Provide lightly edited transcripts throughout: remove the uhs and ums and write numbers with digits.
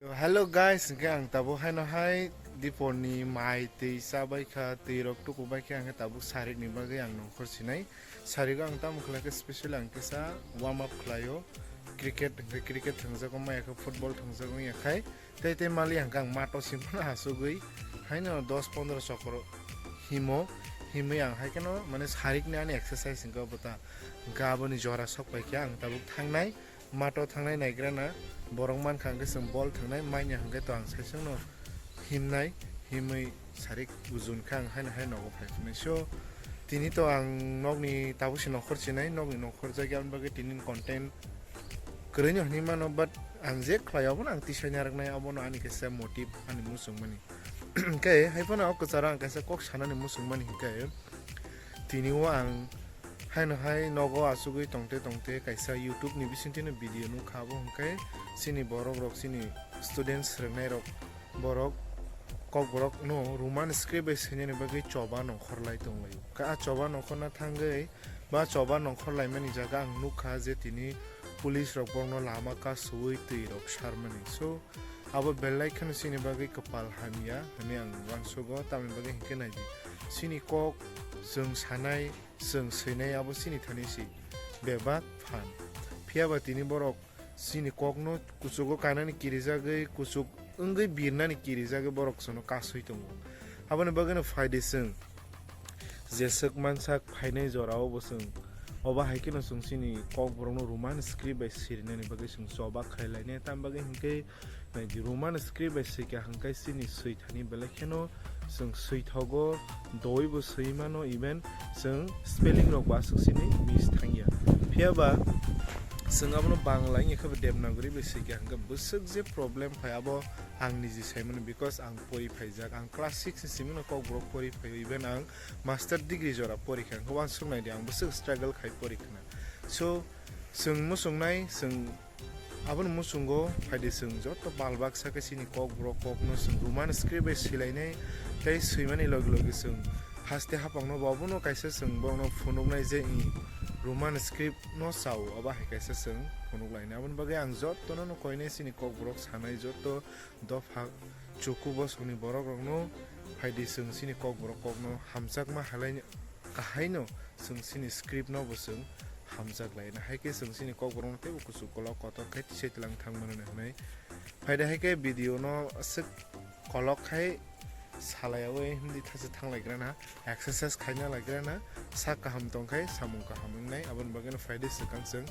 Hello guys, ang tabo hay no hay diponi mai tei sabai kha tei rok tu kubai kha ang tabo sarik ni bagai ang nongkhor sinai sarik ang tam khlake special ang kesa warm up khlayo cricket thangjago mai kha football thangjago yakhai tei mali ang kang mato simpana hasugui hay no 10-15 chokro himoi ang hay kano mane sarik ni ani exercise ingko bota gaboni jora sokpai kha ang tabo thangnai mato thangnai naigrana borong man khangke sung ball thangnai maina hangke to ang saisung no himoi sarik uzun khang haina nogo phaifnai so tini to ang nogni tabusi nokhor chinai nogni nokhor jagyan bage tini content kreino ni mano but ang je khlayaw ang tisanya raknai abono ani kesa motive ani musung mani ke haipana ok charang kesa kok sanani musung mani ke tini wa ang haino hai nogo asugui tongte kaisa YouTube ni bisintino video nu khabo hongkai sini borokrog sini students rengnai rok borok kokborok no roman script bai sene bagai choba nongkhorlai tonglayo ka choba nongkhorna thangai ba choba nongkhorlai mani jaga ang nukha je tini police rok bongno lama ka sui tui rok sharmani so abo belai khan sini bagai kapal hamia hani ang wangsugo tamin bagai hinkenai sini kok जों सानाय जों सैनायाबो सिनि थानिसि बेबा फान फियाबा तिनि बरक सिनि kokno कुसुगो कानानि किरिजागै कुसुग ओंगै बिरनानि किरिजागै बरक सोनो कासै दङ हाबने बगनो फायदेसों जेसक मानसा फायनाय जराव बसों अबा हायकिनो जों सिनि kokborokno roman script bai सिरिनानि बगै जों जबा खायलायने ताम बगै हिंकै नायदि roman script bai सिका हांकै सिनि सैथानि बेलेखेनो जों सैथागो दयबो सैमानो इभेन जों स्पेलिंग रक बासुक सिनि मिस थांगिया फियाबा जों आबनो बांलाय एखबो देबनागरि बेसिक आंगा बसक जे प्रॉब्लेम फायाबो आंनि जि सायमोन बिकॉज आं परि फायजाक आं क्लास 6 सिमनो kokborok परि फाय इभेन आं मास्टर डिग्री जरा परीक्षा खौ आं सुनायदि आं बसक स्ट्रागल खाय परीखना सो जों मुसुंनाय जों आबन मुसुंगो फायदे जों जत बालबाग साकेसिनि kokborok kokno जों roman script bai सिलायनाय तै सैमानि लग जों हास्ते हापांनो बाबुनो कायसे जों बावनो फुनुगनाय जे roman script no साव अबा हायकायसे जों फुनुगलायना आबन बागै आं जतनो न कयने सिनि kokborok सानाय जत दफा चुकु बसनि बरकरनो फायदे जों सिनि kokborok kokno हामजाकमा हालायनो काहायनो जों सिनि script no बसों हामजाक लायना हायके जों सिनि kokborok ते कुसु कला कत खाय तिसेतलां थांमोन होननाय फायदा हायके भिडिअ न असक कलक खाय सालायाव हिंदी थासे थांलायग्राना एक्सरसाइज खायना लायग्राना सा काहाम तंखाय सामुं काहामनाय आबन बगन फायदे सकां जों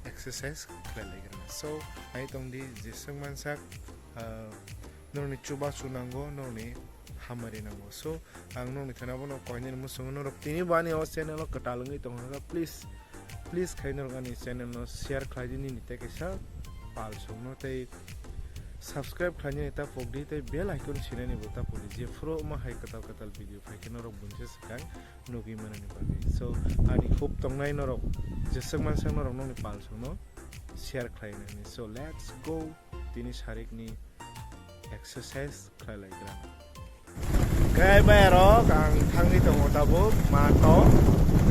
एक्सरसाइज खालायलायग्राना सो आइ तंदि जेसं मानसाक नरनि चुबा सुनांगो नरनि हामारि नांगो सो आं नरनि थानाबो न कयनि मुसुंग नरक तिनि बानि अ चेनेल कटालङै तंगा प्लीज खायनो गानि चेनेल न शेयर खायदिनि नितेकेसा पाल संनो तै subscribe खाने ता फोगदी ते बेल आइकन सिनानि बता पुलि जे फ्रो मा हाय कताल भिडिअ फायके नरक बुनसे सकां नुगि माननि बागै सो आनि खूब तंनाय नरक जेसक मानसा नरक ननि पाल संनो शेयर खायनानि सो लेट्स गो तिनि सारिकनि एक्सरसाइज खालायग्रा गाय बायरो आं थांनि दङ दाबो मातो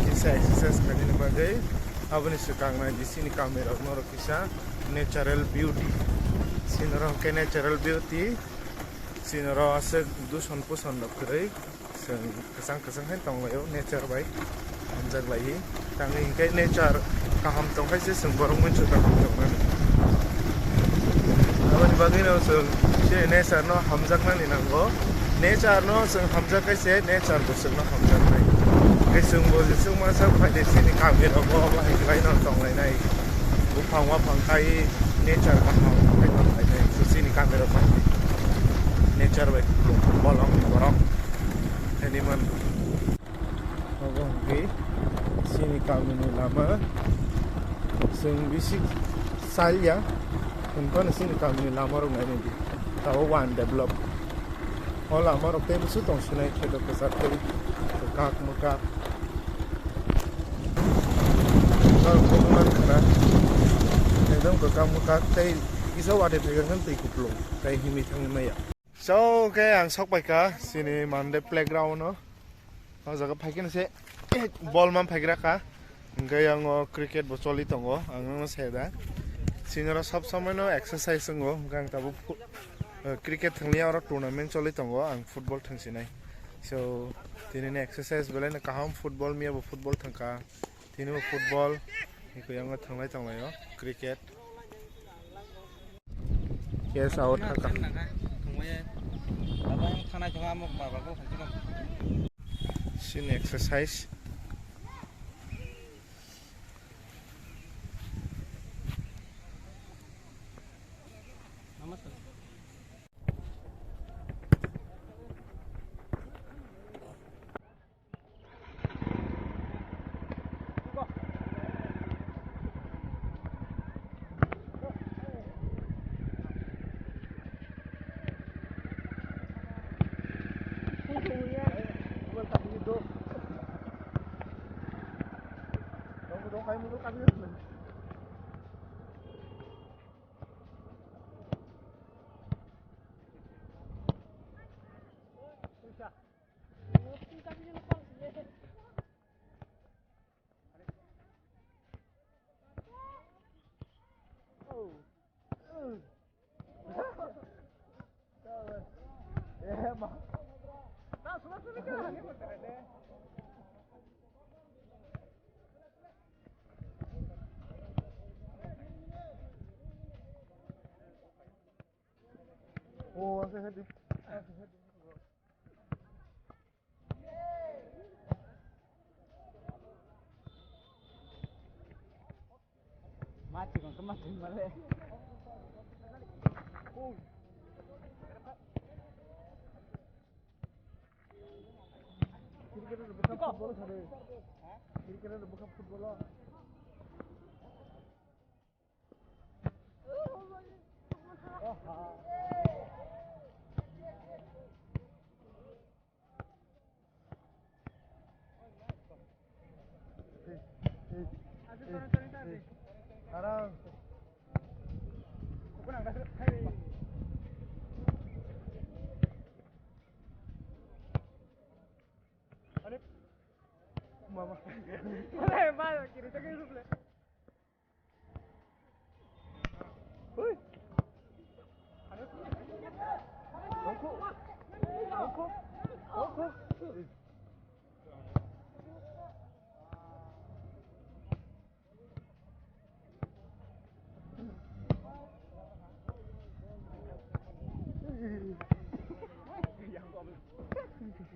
दिसे एक्सरसाइज खायनि बागै आबनि सकांनाय दिसिनि कामेरा नरक किसा नेचारल beauty sinoro ke natural beauty sinoro ase duson puson lokrai seng kesang hai tonglayo nature bai amjak lai tangi ke nature kaham tongkai se seng borong muncu kaham tongnan abani bagi no seng se nature no hamjak nani nango nature no seng hamjak kai se nature bo seng no hamjak nai ke seng bo seng ma sa phai de sini kamera bo ba hai kai no tonglai nai bu phang wa phang kai nature kaham sini kamera pa nature bai bolong borok animal oke sini kami lama sing bisik salya untuk sini kami lama orang ini di tahu one develop all lama orang itu sudah tong sunai kita kesat kak muka kalau kuman kena itu kak muka teh isa wade pegangan tei kuplong kai himi thangna ya so ke ang sokpaika sini mande playground no ha jaga phaikin se ball man phaigra ka ngai ang cricket bo choli tongo ang no seda Senior sab samai no exercise ngo gang tabu cricket thangli aro tournament choli tongo ang football thangsinai so tini ne exercise belai na kaham football mia bo football thangka tini bo football iko yang thanglai tanglayo cricket yes out thangka sin exercise Oh, saya hadi. Mati kong kemati male. Oh. Kira-kira bukan football hari. Kira-kira bukan football. Hanang. Mama. Boleh, mal, kiri tengah itu boleh. Oi. Nangku. Nangku. Nangku.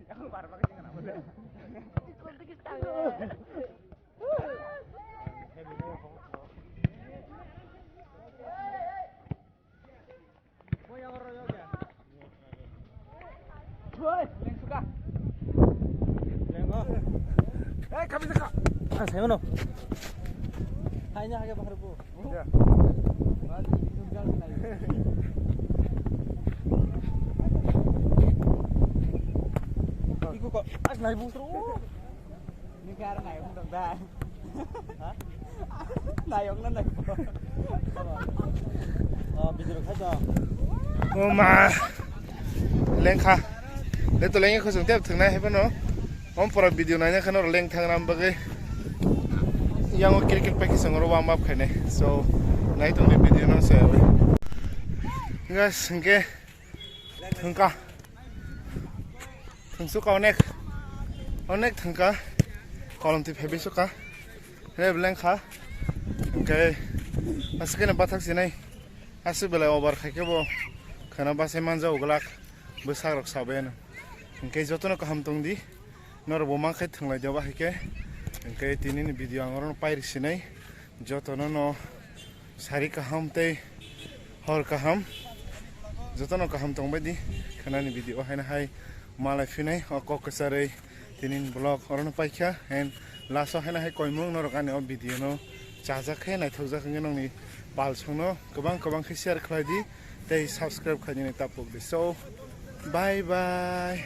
Yang parah banget dengan apa deh? Ikut kita. Mau yang royok ya? Woi, yang suka. Lengo. Kami suka. Ah, saya mana? Hanya agak bahar bu. Ya. Mati tunggal lagi. Iku kok naik bus terus. Ini cara naik bus dah. Hah? Naik naik. Oh, bicara saja. Oh ma, lengkha. Lepas lengkha kau sentiap tengah hebat no. Om pura video nanya kan orang lengkha ngan bagai. Yang cricket pakai sengoro warm up kan so naik tu video no saya. Guys, sengke tengkah. Tengsuka onek tengka kolom tip hebi suka rebeleng kha okay asike na bathak sinai asu bela over khake bo khana base manja uglak besar rok saben okay jotono kaham tongdi nor bo mang khai thanglai jawa hike okay tini ni video angron pairi sinai jotono no sari kaham te hor kaham jotono kaham tongbedi khana ni video haina hai malai finai kok kesare tinin blog orang paikha and laso hena hai koimung norog ane video no chajak khai nai thojak ngeng ni bal songno gobang khai share khlai di tei subscribe khaini tapok di so bye bye.